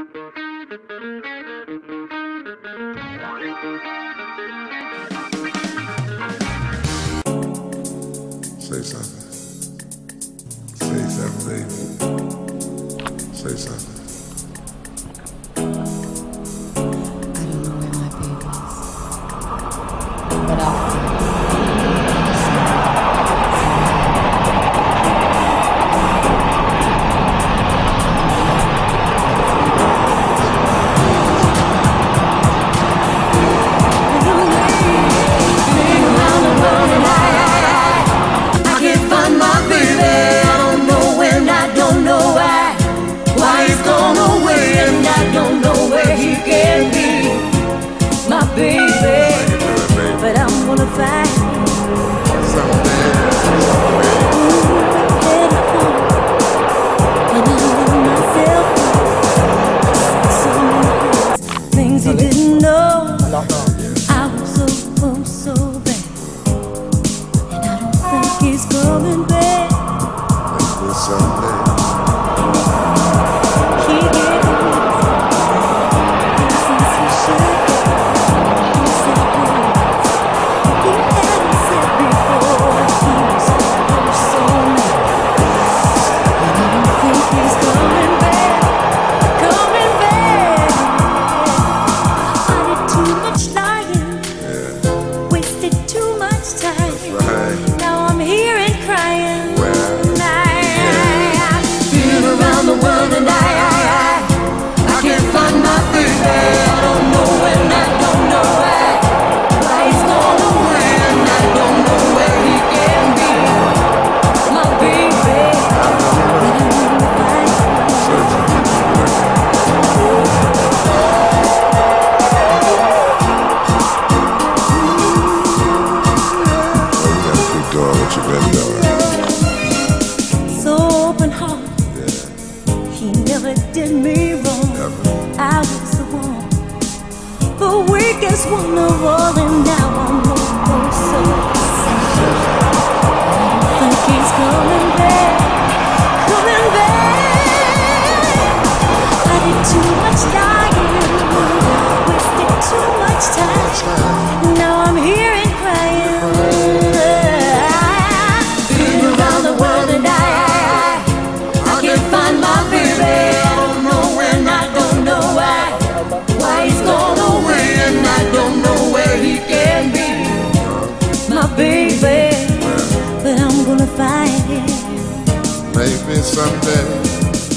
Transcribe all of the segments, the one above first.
Say something. Say something, baby. Say something. I don't know where my baby is, but I'll find it. But I'm gonna find things you didn't know. I was so bad, and I don't think he's coming back. He gave me since he should. So open heart, he never did me wrong. I was the weakest one of all, and now I'm so sad. I think he's coming back. I did too much dying, wasted too much time. Now I'm here and crying. Been around the world and I can't find my baby. I don't know when, I don't know why he's gone away, and I don't know where he can be. My baby, but I'm gonna find him. Maybe someday.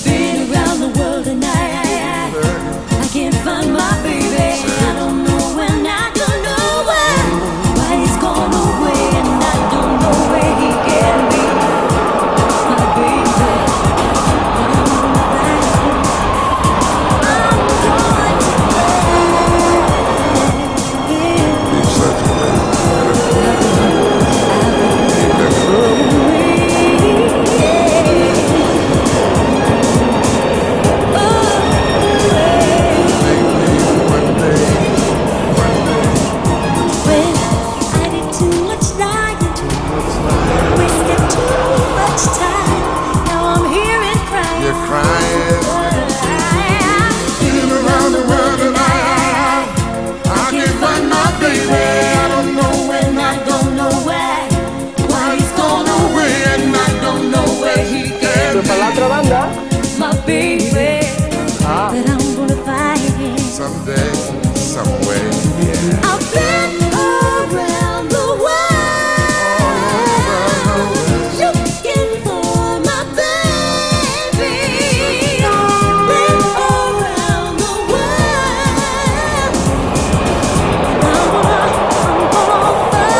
Been around the world and I can't find my baby. I don't know when, I don't know why he's gone away, and I don't know where he can be. My baby, but I'm gonna find him. I'm going to find him. Be such a lady. Para la otra banda. My baby, that I'm gonna find him. Someday, some way, yeah. I've been around the world looking for my baby. Been around the world. I'm gonna find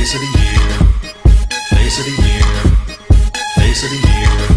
face of the year, face of the year, face of the year.